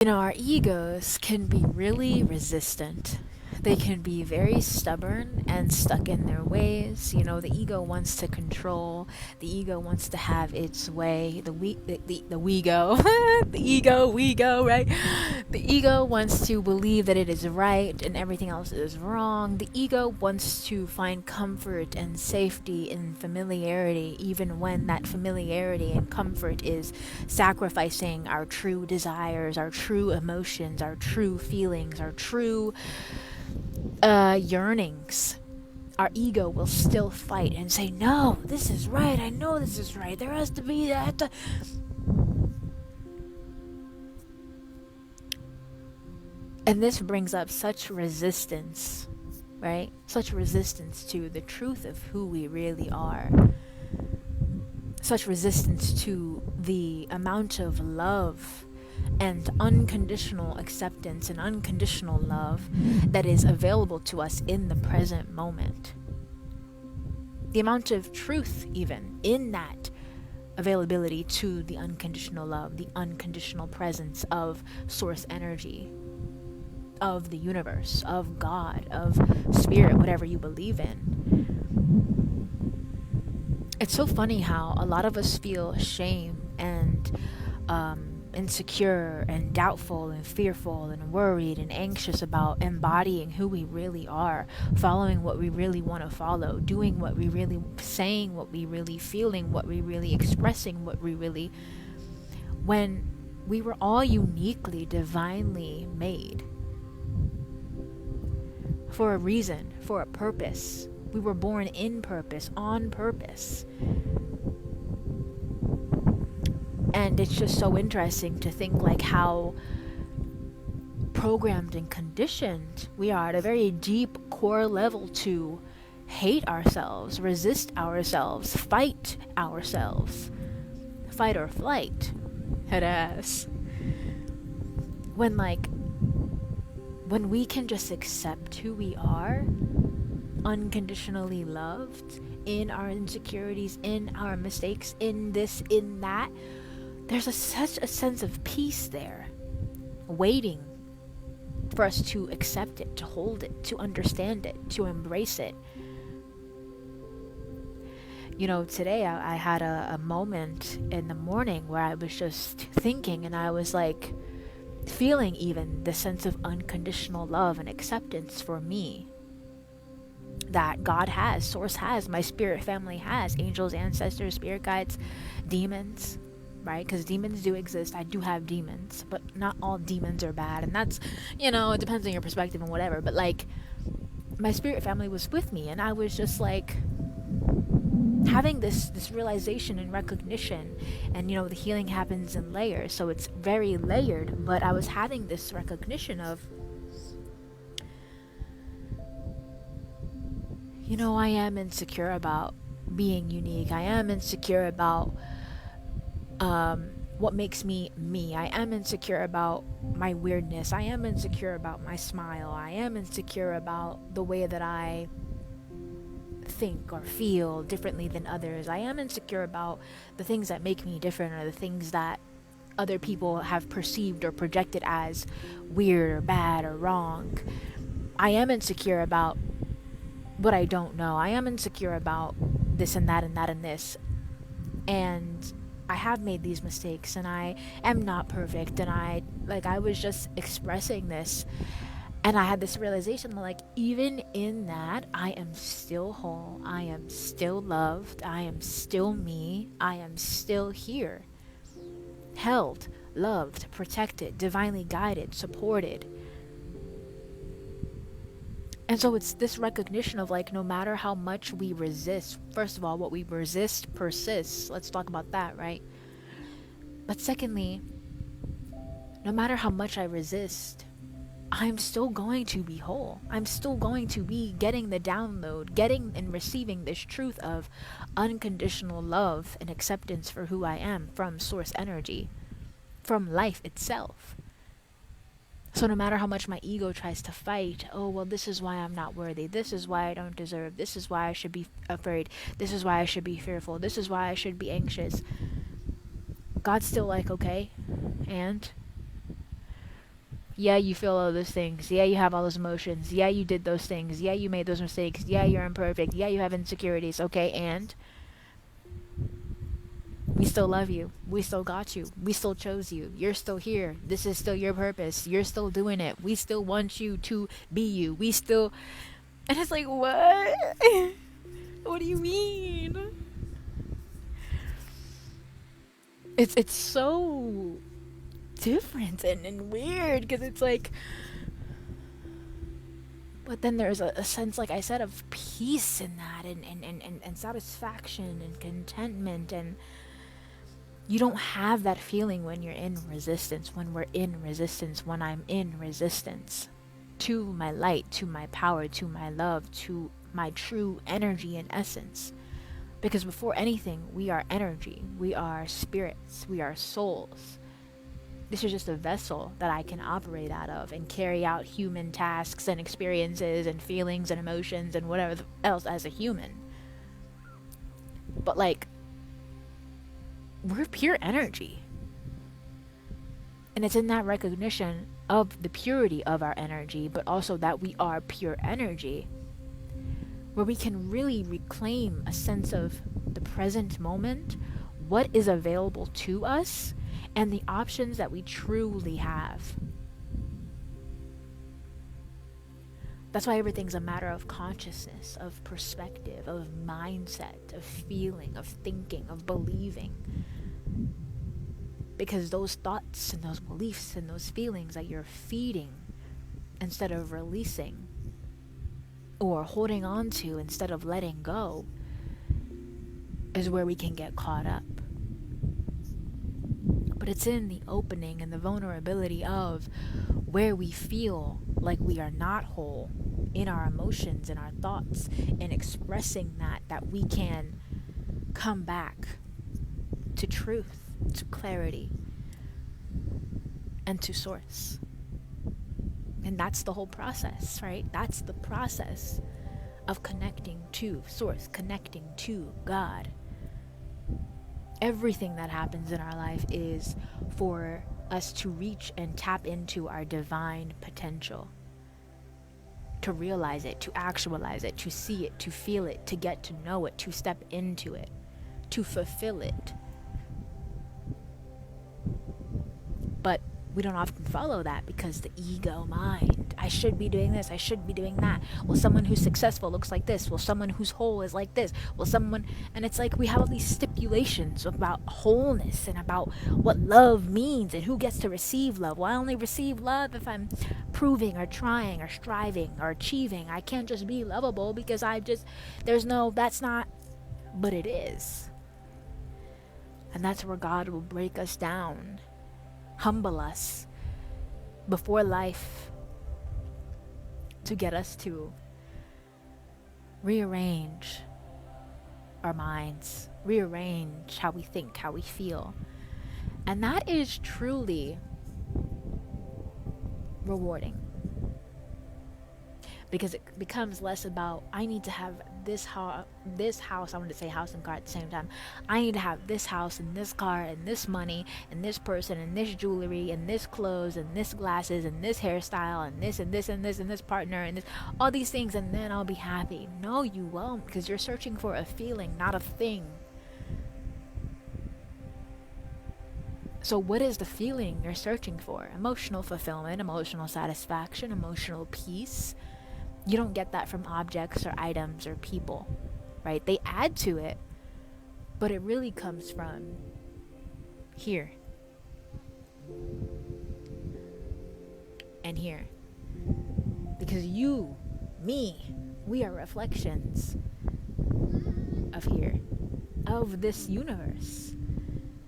Our egos can be really resistant. They can be very stubborn and stuck in their ways. The ego wants to control. The ego wants to have its way. The we go, the ego, we go, right? The ego wants to believe that it is right and everything else is wrong. The ego wants to find comfort and safety in familiarity, even when that familiarity and comfort is sacrificing our true desires, our true emotions, our true feelings, our true yearnings. Our ego will still fight and say, no, this is right. I know this is right. There has to be that. And this brings up such resistance, right? Such resistance to the truth of who we really are. Such resistance to the amount of love and unconditional acceptance and unconditional love that is available to us in the present moment. The amount of truth, even in that availability to the unconditional love, the unconditional presence of source energy, of the universe, of God, of spirit, whatever you believe in. It's so funny how a lot of us feel shame and insecure and doubtful and fearful and worried and anxious about embodying who we really are, following what we really want to follow, doing what we really, saying what we really, feeling what we really, expressing what we really, when we were all uniquely, divinely made for a reason, for a purpose. We were born in purpose, on purpose. And it's just so interesting to think like how programmed and conditioned we are at a very deep core level to hate ourselves, resist ourselves, fight ourselves. Fight or flight. Head ass. When we can just accept who we are, unconditionally loved, in our insecurities, in our mistakes, in this, in that, there's such a sense of peace there, waiting for us to accept it, to hold it, to understand it, to embrace it. Today I had a moment in the morning where I was just thinking, and I was like feeling even the sense of unconditional love and acceptance for me that God has, Source has, my spirit family has, angels, ancestors, spirit guides, demons, right? Because demons do exist. I do have demons, but not all demons are bad. And that's, it depends on your perspective and whatever. But my spirit family was with me, and I was just like having this realization and recognition. And the healing happens in layers, so it's very layered. But I was having this recognition of, I am insecure about being unique. I am insecure about what makes me me. I am insecure about my weirdness. I am insecure about my smile. I am insecure about the way that I think or feel differently than others. I am insecure about the things that make me different, or the things that other people have perceived or projected as weird or bad or wrong. I am insecure about what I don't know. I am insecure about this and that and that and this. And I have made these mistakes, and I am not perfect, and I was just expressing this, and I had this realization that even in that, I am still whole, I am still loved, I am still me, I am still here, held, loved, protected, divinely guided, supported. And so it's this recognition of no matter how much we resist, first of all, what we resist persists. Let's talk about that, right? But secondly, no matter how much I resist, I'm still going to be whole. I'm still going to be getting the download, getting and receiving this truth of unconditional love and acceptance for who I am from source energy, from life itself. So no matter how much my ego tries to fight, oh, well, this is why I'm not worthy, this is why I don't deserve, this is why I should be afraid, this is why I should be fearful, this is why I should be anxious, God's still okay, and Yeah, you feel all those things. Yeah, you have all those emotions. Yeah, you did those things. Yeah, you made those mistakes. Yeah, you're imperfect. Yeah, you have insecurities. Okay, and we still love you. We still got you. We still chose you. You're still here. This is still your purpose. You're still doing it. We still want you to be you. We still. And it's like, what? What do you mean? It's so different and weird because it's like, but then there's a sense, like I said, of peace in that and satisfaction and contentment. And you don't have that feeling when you're in resistance, when we're in resistance, when I'm in resistance to my light, to my power, to my love, to my true energy and essence. Because before anything, we are energy, we are spirits, we are souls. This is just a vessel that I can operate out of and carry out human tasks and experiences and feelings and emotions and whatever else as a human. But like, we're pure energy. And it's in that recognition of the purity of our energy, but also that we are pure energy, where we can really reclaim a sense of the present moment, what is available to us, and the options that we truly have. That's why everything's a matter of consciousness, of perspective, of mindset, of feeling, of thinking, of believing. Because those thoughts and those beliefs and those feelings that you're feeding instead of releasing, or holding on to instead of letting go, is where we can get caught up. But it's in the opening and the vulnerability of where we feel like we are not whole in our emotions and our thoughts, and expressing that we can come back to truth, to clarity, and to source. And that's the whole process, right? That's the process of connecting to source, connecting to God. Everything that happens in our life is for us to reach and tap into our divine potential, to realize it, to actualize it, to see it, to feel it, to get to know it, to step into it, to fulfill it. But we don't often follow that because the ego mind, I should be doing this, I should be doing that. Well, someone who's successful looks like this. Well, someone who's whole is like this. Well, someone, and it's like we have all these stipulations about wholeness and about what love means and who gets to receive love. Well, I only receive love if I'm proving or trying or striving or achieving. I can't just be lovable because that's not, but it is. And that's where God will break us down, humble us before life, to get us to rearrange our minds, rearrange how we think, how we feel. And that is truly rewarding, because it becomes less about, I need to have this house, I wanted to say house and car at the same time. I need to have this house and this car and this money and this person and this jewelry and this clothes and this glasses and this hairstyle and this and this and this and this partner and this, all these things, and then I'll be happy. No, you won't, because you're searching for a feeling, not a thing. So what is the feeling you're searching for? Emotional fulfillment, emotional satisfaction, emotional peace. You don't get that from objects or items or people, right? They add to it, but it really comes from here and here. Because you, me, we are reflections of here, of this universe.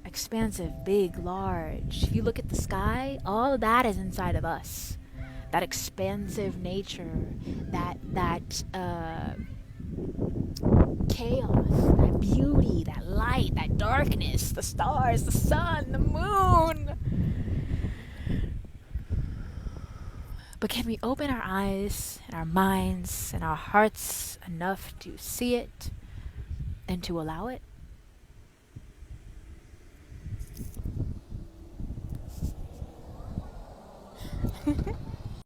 Expansive, big, large. If you look at the sky, all of that is inside of us. That expansive nature, that chaos, that beauty, that light, that darkness, the stars, the sun, the moon. But can we open our eyes and our minds and our hearts enough to see it and to allow it?